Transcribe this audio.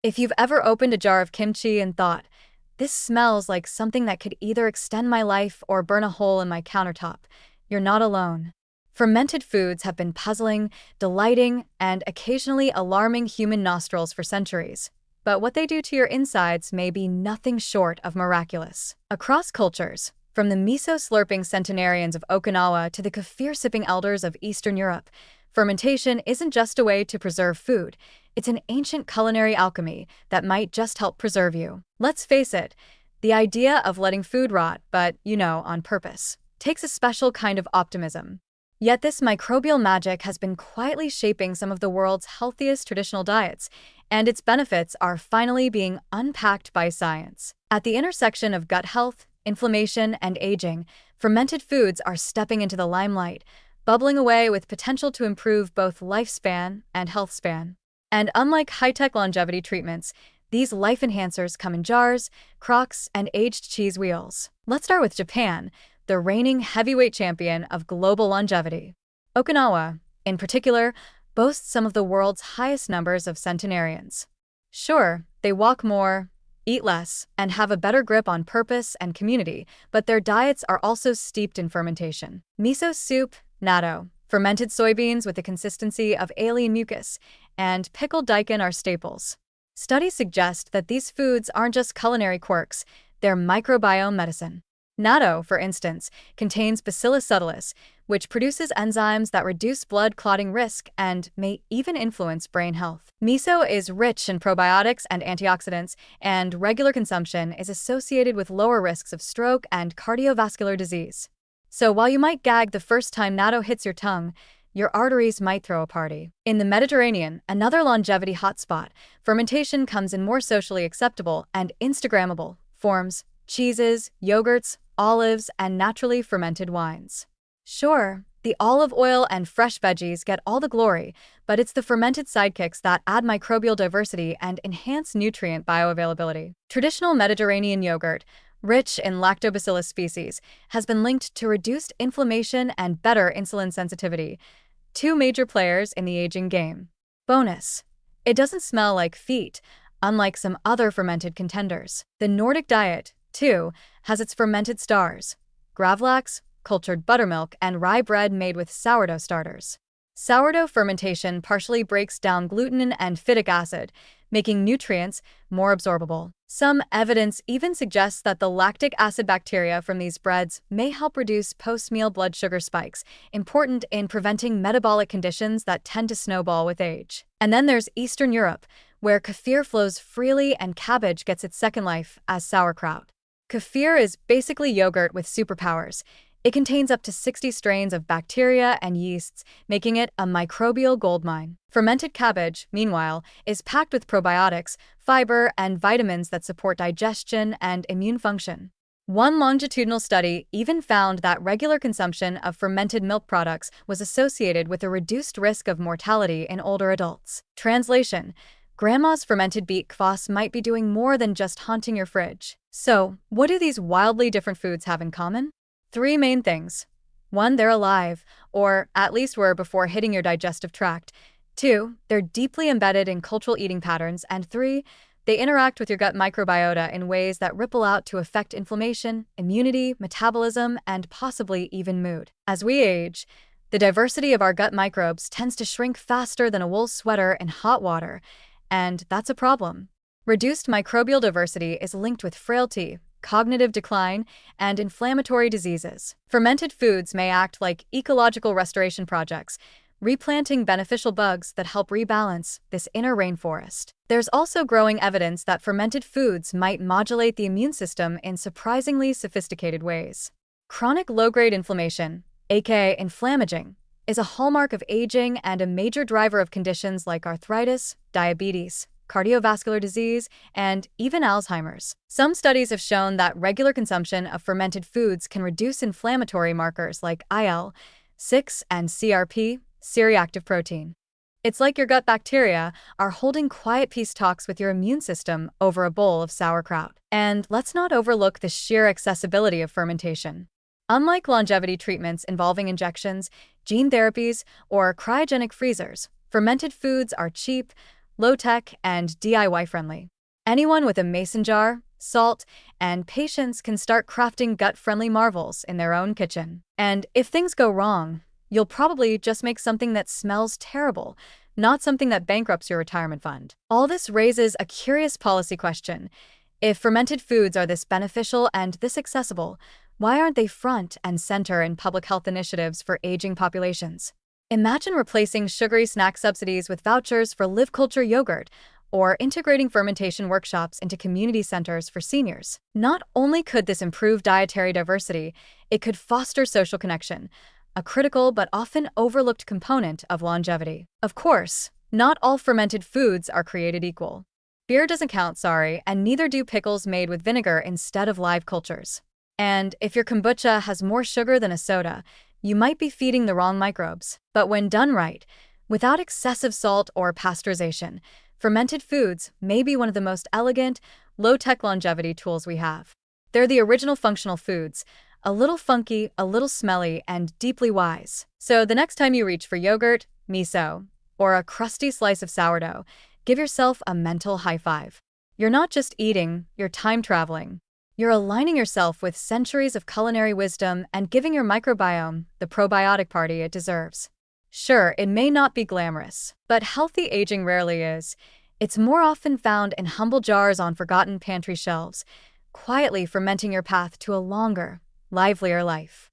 If you've ever opened a jar of kimchi and thought, this smells like something that could either extend my life or burn a hole in my countertop, you're not alone. Fermented foods have been puzzling, delighting, and occasionally alarming human nostrils for centuries. But what they do to your insides may be nothing short of miraculous. Across cultures, from the miso-slurping centenarians of Okinawa to the kefir-sipping elders of Eastern Europe, fermentation isn't just a way to preserve food. It's an ancient culinary alchemy that might just help preserve you. Let's face it, the idea of letting food rot, but, on purpose, takes a special kind of optimism. Yet this microbial magic has been quietly shaping some of the world's healthiest traditional diets, and its benefits are finally being unpacked by science. At the intersection of gut health, inflammation, and aging, fermented foods are stepping into the limelight, bubbling away with potential to improve both lifespan and health span. And unlike high-tech longevity treatments, these life enhancers come in jars, crocks, and aged cheese wheels. Let's start with Japan, the reigning heavyweight champion of global longevity. Okinawa, in particular, boasts some of the world's highest numbers of centenarians. Sure, they walk more, eat less, and have a better grip on purpose and community, but their diets are also steeped in fermentation. Miso soup, natto, fermented soybeans with the consistency of alien mucus, and pickled daikon are staples. Studies suggest that these foods aren't just culinary quirks, they're microbiome medicine. Natto, for instance, contains Bacillus subtilis, which produces enzymes that reduce blood clotting risk and may even influence brain health. Miso is rich in probiotics and antioxidants, and regular consumption is associated with lower risks of stroke and cardiovascular disease. So while you might gag the first time natto hits your tongue, your arteries might throw a party. In the Mediterranean, another longevity hotspot, fermentation comes in more socially acceptable and Instagrammable forms: cheeses, yogurts, olives, and naturally fermented wines. Sure, the olive oil and fresh veggies get all the glory, but it's the fermented sidekicks that add microbial diversity and enhance nutrient bioavailability. Traditional Mediterranean yogurt, rich in lactobacillus species, has been linked to reduced inflammation and better insulin sensitivity, two major players in the aging game. Bonus: it doesn't smell like feet, unlike some other fermented contenders. The Nordic diet, too, has its fermented stars: gravlax, cultured buttermilk, and rye bread made with sourdough starters. Sourdough fermentation partially breaks down gluten and phytic acid, making nutrients more absorbable. Some evidence even suggests that the lactic acid bacteria from these breads may help reduce post-meal blood sugar spikes, important in preventing metabolic conditions that tend to snowball with age. And then there's Eastern Europe, where kefir flows freely and cabbage gets its second life as sauerkraut. Kefir is basically yogurt with superpowers. It contains up to 60 strains of bacteria and yeasts, making it a microbial goldmine. Fermented cabbage, meanwhile, is packed with probiotics, fiber, and vitamins that support digestion and immune function. One longitudinal study even found that regular consumption of fermented milk products was associated with a reduced risk of mortality in older adults. Translation: Grandma's fermented beet kvass might be doing more than just haunting your fridge. So, what do these wildly different foods have in common? Three main things. 1, they're alive, or at least were before hitting your digestive tract. 2, they're deeply embedded in cultural eating patterns. And 3, they interact with your gut microbiota in ways that ripple out to affect inflammation, immunity, metabolism, and possibly even mood. As we age, the diversity of our gut microbes tends to shrink faster than a wool sweater in hot water, and that's a problem. Reduced microbial diversity is linked with frailty, cognitive decline, and inflammatory diseases. Fermented foods may act like ecological restoration projects, replanting beneficial bugs that help rebalance this inner rainforest. There's also growing evidence that fermented foods might modulate the immune system in surprisingly sophisticated ways. Chronic low-grade inflammation, aka inflammaging, is a hallmark of aging and a major driver of conditions like arthritis, diabetes, cardiovascular disease, and even Alzheimer's. Some studies have shown that regular consumption of fermented foods can reduce inflammatory markers like IL-6 and CRP, C-reactive protein. It's like your gut bacteria are holding quiet peace talks with your immune system over a bowl of sauerkraut. And let's not overlook the sheer accessibility of fermentation. Unlike longevity treatments involving injections, gene therapies, or cryogenic freezers, fermented foods are cheap, low-tech, and DIY-friendly. Anyone with a mason jar, salt, and patience can start crafting gut-friendly marvels in their own kitchen. And if things go wrong, you'll probably just make something that smells terrible, not something that bankrupts your retirement fund. All this raises a curious policy question. If fermented foods are this beneficial and this accessible, why aren't they front and center in public health initiatives for aging populations? Imagine replacing sugary snack subsidies with vouchers for live culture yogurt, or integrating fermentation workshops into community centers for seniors. Not only could this improve dietary diversity, it could foster social connection, a critical but often overlooked component of longevity. Of course, not all fermented foods are created equal. Beer doesn't count, sorry, and neither do pickles made with vinegar instead of live cultures. And if your kombucha has more sugar than a soda, you might be feeding the wrong microbes. But when done right, without excessive salt or pasteurization, fermented foods may be one of the most elegant, low-tech longevity tools we have. They're the original functional foods, a little funky, a little smelly, and deeply wise. So the next time you reach for yogurt, miso, or a crusty slice of sourdough, give yourself a mental high five. You're not just eating, you're time traveling. You're aligning yourself with centuries of culinary wisdom and giving your microbiome the probiotic party it deserves. Sure, it may not be glamorous, but healthy aging rarely is. It's more often found in humble jars on forgotten pantry shelves, quietly fermenting your path to a longer, livelier life.